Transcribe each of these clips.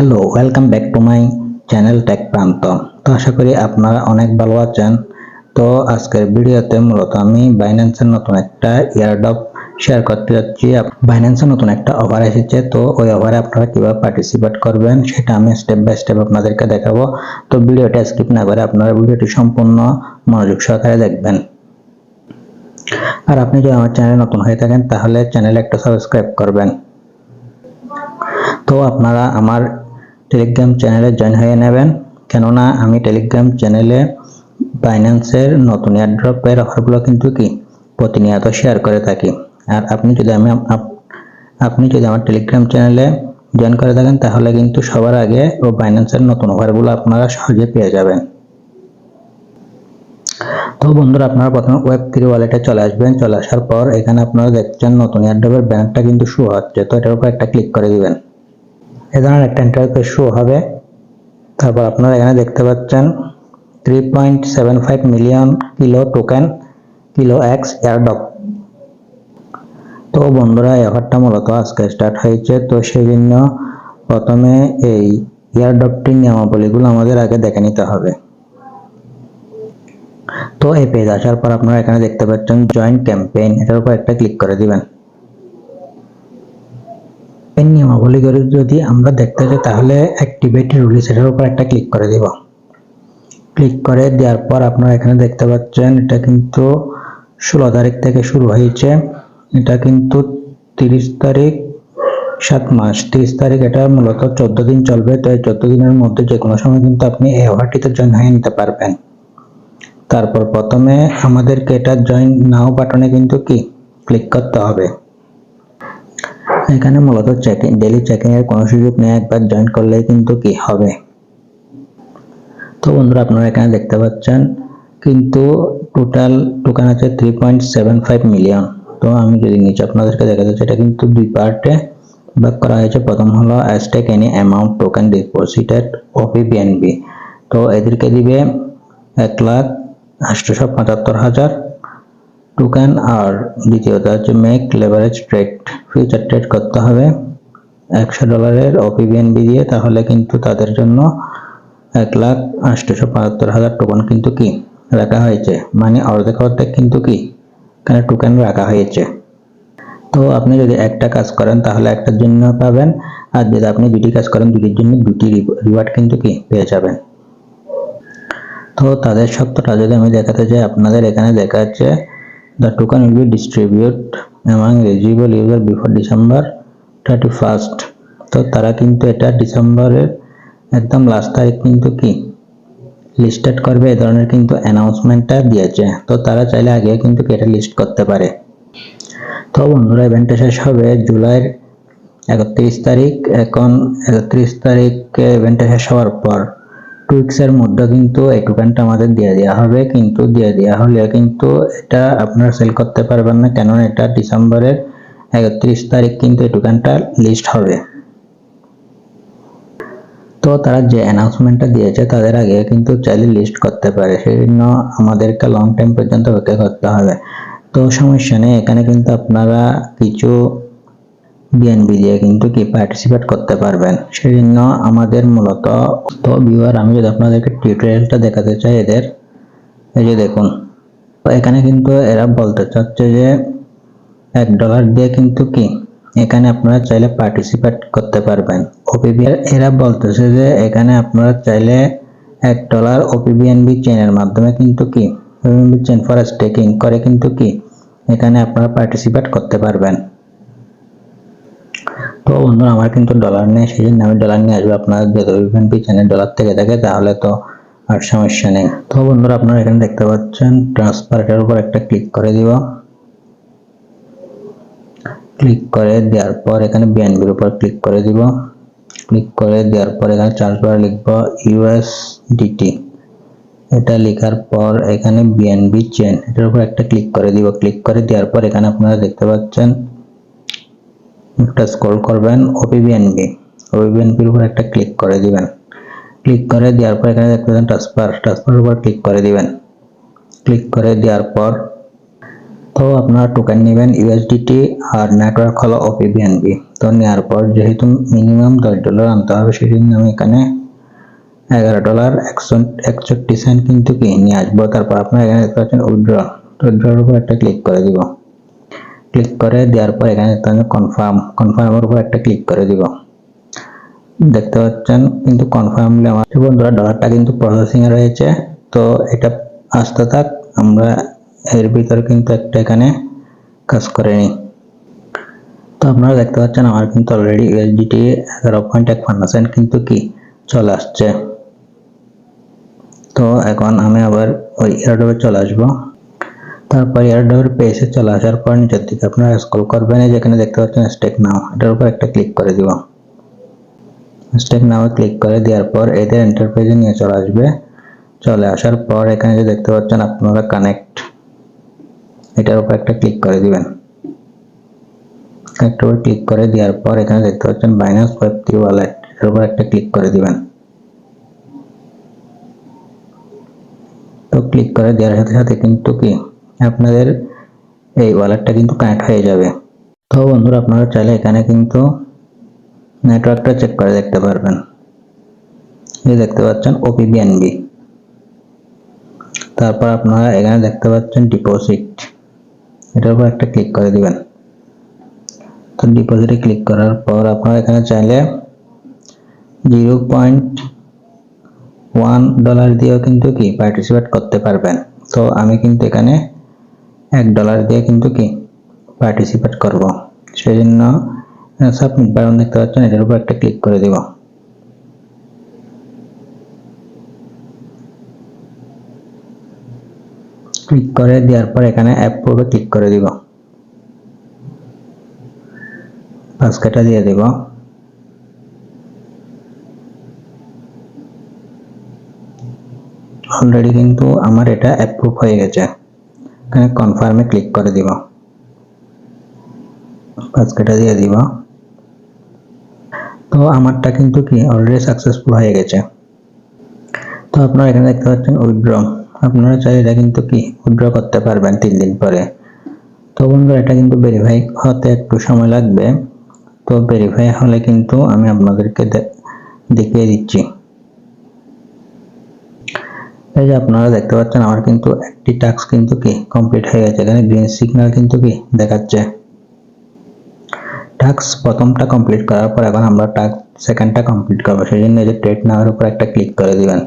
Hello, welcome back to my channel tech Pranto. তো আশা করি আপনারা অনেক ভালো আছেন। তো আজকের ভিডিওতে মূলত আমি বাইন্যান্সের নতুন একটা এয়ারড্রপ শেয়ার করতে যাচ্ছি। বাইন্যান্সের নতুন একটা অফার এসেছে, তো ওই অফারে আপনারা কিভাবে পার্টিসিপেট করবেন সেটা আমি স্টেপ বাই স্টেপ আপনাদেরকে দেখাবো। তো ভিডিওটা স্কিপ না করে আপনারা ভিডিওটি সম্পূর্ণ মনোযোগ সহকারে দেখবেন। আর আপনি যদি আমার চ্যানেলে নতুন হয়ে থাকেন তাহলে চ্যানেলে একটা সাবস্ক্রাইব করবেন। তো আপনারা আমার টেলিগ্রাম চ্যানেলে জয়েন হয়ে নেবেন, কেননা আমি টেলিগ্রাম চ্যানেলে বাইন্যান্সের নতুন এয়ারড্রপের অফারগুলো কিন্তু প্রতিনিয়ত শেয়ার করে থাকি। আর আপনি যদি আমার টেলিগ্রাম চ্যানেলে জয়েন করে থাকেন তাহলে কিন্তু সবার আগে বাইন্যান্সের নতুন অফারগুলো আপনারা সহজে পেয়ে যাবেন। তো বন্ধুরা, আপনারা প্রথমে ওয়েব3 ওয়ালেটে চলে আসবেন। চলে আসার পর এখানে আপনারা দেখছেন নতুন এয়ারড্রপের ব্যানারটা কিন্তু শো হচ্ছে, তো এটার উপর একটা ক্লিক করে দিবেন। এ ধরনের একটা ইন্টারফেস শো হবে। তারপর আপনারা এখানে দেখতে পাচ্ছেন 3.75 million kilo token kilo x airdrop. তো বন্ধুরা, এই অফারটা মূলত আজকে স্টার্ট হয়েছে, তো সেই জন্য প্রথমে এই এয়ারড্রপটির নিয়মাবলীগুলো আমাদের আগে দেখে নিতে হবে। তো এই পেজ আসার পর আপনারা এখানে দেখতে পাচ্ছেন জয়েন ক্যাম্পেইন, এটার উপর একটা ক্লিক করে দিবেন। এই নিয়মাবলীগুলো যদি আমরা দেখতে চাই তাহলে অ্যাক্টিভেট রুলস এটার উপর একটা ক্লিক করে দিব। ক্লিক করে দেওয়ার পর আপনারা এখানে দেখতে পাচ্ছেন এটা কিন্তু 16 তারিখ থেকে শুরু হয়েছে। এটা কিন্তু 30 তারিখ 7 মাস 30 তারিখ, এটা মূলত 14 দিন চলবে। তো এই 14 দিনের মধ্যে যে কোনো সময় কিন্তু আপনি এই অফারটিতে জয়েন হয়ে নিতে পারবেন। তারপর প্রথমে আমাদেরকে এটা জয়েন নাও বাটনে কিন্তু ক্লিক করতে হবে। এখানে মূলত ডেইলি চেকিং এর কোনো সুযোগ নেই, একবার জয়েন করলেই কিন্তু হবে। তো বন্ধুরা, আপনারা এখানে দেখতে পাচ্ছেন কিন্তু টোটাল টোকেন আছে 3.75 মিলিয়ন। তো আমি যদি নিচে আপনাদেরকে দেখাতে চাই, এটা কিন্তু দুই পার্টে ভাগ করা হয়েছে। প্রথম হলো hashtag any amount token deposited opBNB, তো এদেরকে দিবে 1,08,75,000 টোকেন। আর দ্বিতীয়টা হচ্ছে make leverage trade, future trade করতে হবে $100 ওপিবিএনবি দিয়ে, তাহলে কিন্তু তাদের জন্য 1,08,75,000 টোকেন কিন্তু রাখা হয়েছে, মানে অর্ধেক কিন্তু এখানে টোকেন রাখা হয়েছে। তো আপনি যদি একটা কাজ করেন তাহলে একটার জন্য পাবেন, আর যদি আপনি দুটি কাজ করেন দুটির জন্য দুটি রিওয়ার্ড কিন্তু পেয়ে যাবেন। তো তাদের সত্যটা যদি আমি দেখাতে চাই, আপনাদের এখানে দেখা যাচ্ছে the token will be distribute among eligible user before December 31st। তো তারা কিন্তু এটা ডিসেম্বরের একদম লাস্ট তারিখ কিন্তু লিস্টেড করবে, এই ধরনের কিন্তু অ্যানাউন্সমেন্টটা দিয়েছে। তো তারা চাইলে আগে কিন্তু এটা লিস্ট করতে পারে। তো বন্ধুরা, ইভেন্টটা শেষ হবে জুলাইয়ের 31 তারিখ। এখন 31 তারিখে ইভেন্টটা শেষ হওয়ার পর 2 উইকসের মধ্যে কিন্তু এই টোকেনটা আমাদের দিয়ে দেওয়া হবে। কিন্তু দিয়ে দেওয়া হলে কিন্তু এটা আপনারা সেল করতে পারবেন না, কেননা এটা ডিসেম্বরের 31 তারিখ কিন্তু এই টোকেনটা লিস্ট হবে। তো তারা যে অ্যানাউন্সমেন্টটা দিয়েছে তাদের আগে কিন্তু চাইলে লিস্ট করতে পারে, সেই জন্য আমাদেরকে লং টাইম পর্যন্ত অপেক্ষা করতে হবে। তো সমস্যা নেই, এখানে কিন্তু আপনারা কিছু বিএনবি দিয়ে কিন্তু পার্টিসিপেট করতে পারবেন, সেই জন্য আমাদের মূলত। তো ভিউয়ার, আমি যদি আপনাদেরকে টিউটোরিয়ালটা দেখাতে চাই এদের, এই যে দেখুন, তো এখানে কিন্তু এরা বলতে চাচ্ছে যে $1 দিয়ে কিন্তু এখানে আপনারা চাইলে পার্টিসিপেট করতে পারবেন। এরা বলতেছে যে এখানে আপনারা চাইলে $1 ওপিবিএনবি চেনের মাধ্যমে কিন্তু ওপিবিএনবি চেন ফর স্টেকিং করে কিন্তু এখানে আপনারা পার্টিসিপেট করতে পারবেন। তো বন্ধুরা, আমার কিন্তু ডলার নেই, সেই জন্য আমি ডলার নিয়ে আসবো। আপনারা যদি ওপিবিএনবি চেনের ডলার থেকে থাকে তাহলে তো আর সমস্যা নেই। তো বন্ধুরা, আপনারা এখানে দেখতে পাচ্ছেন ট্রান্সফার, এটার উপর একটা ক্লিক করে দিব। ক্লিক করে দেওয়ার পর এখানে বিএনবির উপর ক্লিক করে দিব। ক্লিক করে দেওয়ার পর এখানে চার্জ বার লিখব USDT, এটা লেখার পর এখানে বিএনবি চেন, এটার উপর একটা ক্লিক করে দিব। ক্লিক করে দেওয়ার পর এখানে আপনারা দেখতে পাচ্ছেন একটা স্ক্রল করবেন ওপিবিএনবির উপর একটা ক্লিক করে দিবেন। ক্লিক করে দেওয়ার পর এখানে দেখতে পাচ্ছেন ট্রান্সফারের উপর ক্লিক করে দিবেন। ক্লিক করে দেওয়ার পর তো আপনারা টোকেন নেবেন USDT আর নেটওয়ার্ক হলো ওপিবিএনবি। তো নেওয়ার পর যেহেতু মিনিমাম $10 আনতে হবে, সেই জন্য আমি এখানে $11.61 কিন্তু কি নিয়ে আসবো। তারপর আপনারা এখানে দেখতে পাচ্ছেন উইথড্রর উপর একটা ক্লিক করে দিব। ক্লিক করে দেওয়ার পর এখানে দেখতে পাচ্ছেন কনফার্মের উপর একটা ক্লিক করে দিব। দেখতে পাচ্ছেন কিন্তু কনফার্মলি আমার বন্ধুরা ডলারটা কিন্তু প্রসেসিং এ রয়েছে। তো এটা আসতে থাক, আমরা এর ভিতরে কিন্তু একটা এখানে কাজ করে নিই। তো আপনারা দেখতে পাচ্ছেন আমার কিন্তু অলরেডি USDT 11.1% কিন্তু কি চলে আসছে। তো এখন আমি আবার ওই এয়ারড্রপে চলে আসবো। তারপর এয়ারড্রপের পেজে চলে আসার পর নিচের দিকে আপনারা স্ক্রল করবেন, যেখানে দেখতে পাচ্ছেন স্টেক নাও, এটার উপর একটা ক্লিক করে দিব। স্টেক নাও ক্লিক করে দেওয়ার পর এদের ইন্টারফেসে নিয়ে চলে আসবে। চলে আসার পর এখানে যে দেখতে পাচ্ছেন আপনারা কানেক্ট, এটার উপর একটা ক্লিক করে দিবেন। কানেক্ট উপর ক্লিক করে দেওয়ার পর এখানে দেখতে পাচ্ছেন বাইন্যান্স ওয়েব3 ওয়ালেট, এর উপর একটা ক্লিক করে দিবেন। তো ক্লিক করে দেওয়ার সাথে সাথে কিন্তু কি আপনাদের এই ওয়ালেটটা কিন্তু কানেক্ট হয়ে যাবে। তো বন্ধুরা আপনারা চাইলে এখানে কিন্তু নেটওয়ার্কটা চেক করে দেখতে পারবেন। এই দেখতে পাচ্ছেন OPBNB। তারপর আপনারা এখানে দেখতে পাচ্ছেন ডিপোজিট, এটার উপর একটা ক্লিক করে দিবেন। তো ডিপোজিটে ক্লিক করার পর আপনারা এখানে চাইলে $0.1 দিয়েও কিন্তু কি পার্টিসিপেট করতে পারবেন। তো আমি কিন্তু এখানে $1 দিয়ে কিন্তু কি পার্টিসিপেট করব, সেই জন্য সাবমিট বাটন দেখতে পাচ্ছেন, এটার উপর একটা ক্লিক করে দিব। ক্লিক করে দেওয়ার পর এখানে অ্যাপ্রুভে ক্লিক করে দিব, পাসওয়ার্ডটা দিয়ে দিব। অলরেডি কিন্তু আমার এটা অ্যাপ্রুভ হয়ে গেছে, এখানে কনফার্মে ক্লিক করে দিব, পাসওয়ার্ডটা দিয়ে দিব। তো আমারটা কিন্তু কি অলরেডি সাকসেসফুল হয়ে গেছে। তো আপনারা এখানে দেখতে পাচ্ছেন উইথড্র, আপনারা চাইলে এটা কিন্তু কি উইথড্র করতে পারবেন 3 দিন পরে। তো বন্ধুরা এটা কিন্তু ভেরিফাই হতে একটু সময় লাগবে। তো ভেরিফাই হলে কিন্তু আমি আপনাদেরকে দেখিয়ে দিচ্ছি। এই যে আপনারা দেখতে পাচ্ছেন আমার কিন্তু একটি টাস্ক কিন্তু কি কমপ্লিট হয়ে গেছে, এখানে গ্রিন সিগন্যাল কিন্তু কি দেখাচ্ছে। টাস্ক প্রথমটা কমপ্লিট করার পর এখন আমরা টাস্ক সেকেন্ডটা কমপ্লিট করবো, সেই জন্য এই যে ট্রেড নামের উপর একটা ক্লিক করে দিবেন।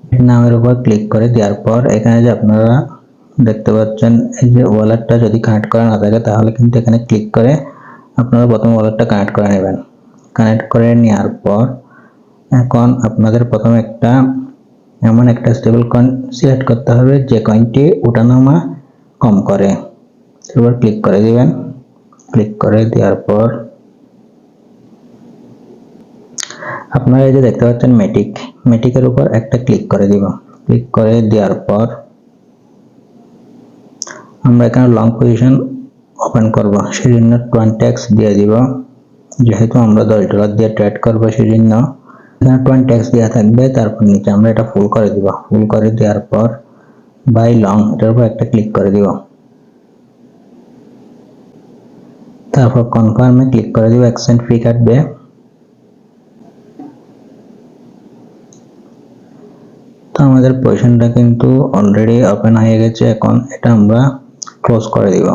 ট্রেড নামের উপর ক্লিক করে দেওয়ার পর এখানে যে আপনারা দেখতে পাচ্ছেন এই যে ওয়ালেটটা যদি কানেক্ট করা না থাকে তাহলে কিন্তু এখানে ক্লিক করে আপনারা প্রথমে ওয়ালেটটা কানেক্ট করে নেবেন। কানেক্ট করে নেওয়ার পর এখন আপনাদের প্রথমে এমন একটা স্টেবল কয়েন সিলেক্ট করতে হবে যে কয়েনটি ওঠানামা কম করে, এবার ক্লিক করে দিবেন। ক্লিক করে দেওয়ার পর আপনারা এই যে দেখতে পাচ্ছেন মেটিকের উপর একটা ক্লিক করে দিব। ক্লিক করে দেওয়ার পর আমরা এখানে লং পজিশন ওপেন করব, সেই জন্য 20x দিয়ে দিব। যেহেতু আমরা $10 দিয়ে ট্রেড করবো সেই জন্য এখানে 20x দেওয়া থাকবে। তারপর নিচে আমরা এটা ফুল করে দিব। ফুল করে দেওয়ার পর বাই লং, এটার উপর একটা ক্লিক করে দিব। তারপর কনফার্মে ক্লিক করে দিব, এক্সচেঞ্জ ফি কাটবে। তো আমাদের পজিশনটা কিন্তু অলরেডি ওপেন হয়ে গেছে, এখন এটা আমরা ক্লোজ করে দিব।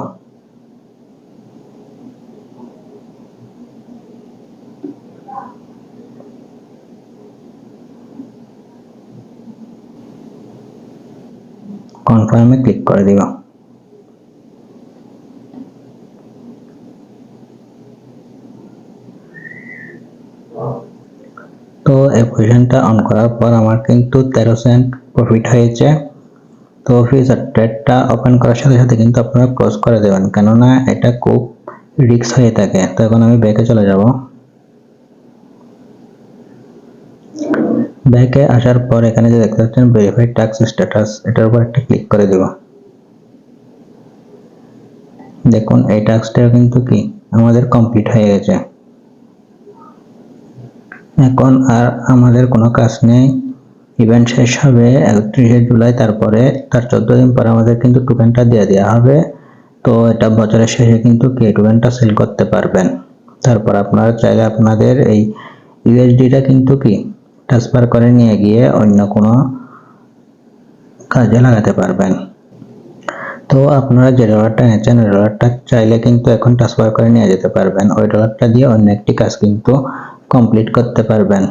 কনফার্মে ক্লিক করে দিব। তো এই পজিশনটা অন করার পর আমার কিন্তু 13 সেন্ট প্রফিট হয়েছে। তো ফিউচার ট্রেডটা ওপেন করার সাথে সাথে কিন্তু আপনারা ক্লোজ করে দেবেন, কেননা এটা খুব রিস্ক হয়ে থাকে। তো এখন আমি ব্যাকে চলে যাব। ব্যাকে আসার পর এখানে যে দেখতে পাচ্ছেন ভেরিফাইড টাস্ক স্ট্যাটাস, এটার উপর একটা ক্লিক করে দেব। দেখুন এই টাস্কটা কিন্তু কি আমাদের কমপ্লিট হয়ে গেছে। এখন আর আমাদের কোনো কাজ নেই, ইভেন্ট শেষ হবে 31 জুলাই, তারপরে তার 14 দিন পর আমাদের কিন্তু টোকেনটা দিয়ে দেওয়া হবে। তো এটা বছরের শেষে কিন্তু কি টোকেনটা সেল করতে পারবেন। তারপর আপনারা চাইলে আপনাদের এই ইউএসডিটা কিন্তু কি ট্রান্সফার করে নিয়ে গিয়ে অন্য কোনো কাজে লাগাতে পারবেন। তো আপনারা যে ডলারটা নিচ্ছেন ওই ডলারটা চাইলে কিন্তু এখন ট্রান্সফার করে নিয়ে যেতে পারবেন, ওই ডলারটা দিয়ে অন্য একটি কাজ কিন্তু কমপ্লিট করতে পারবেন।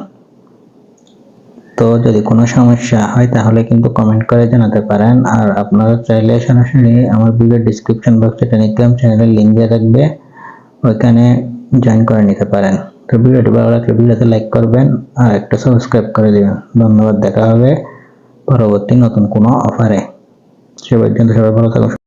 তো যদি কোনো সমস্যা হয় তাহলে কিন্তু কমেন্ট করে জানাতে পারেন। আর আপনারা চাইলে সরাসরি আমার ভিডিও ডেসক্রিপশন বক্সে টেলিগ্রাম চ্যানেলের লিঙ্ক দেওয়া থাকবে, ওইখানে জয়েন করে নিতে পারেন। তো ভিডিওটি ভালো লাগলে ভিডিওতে লাইক করবেন আর একটা সাবস্ক্রাইব করে দিবেন। ধন্যবাদ, দেখা হবে পরবর্তী নতুন কোনো অফারে। সে পর্যন্ত সবাই ভালো থাকুন।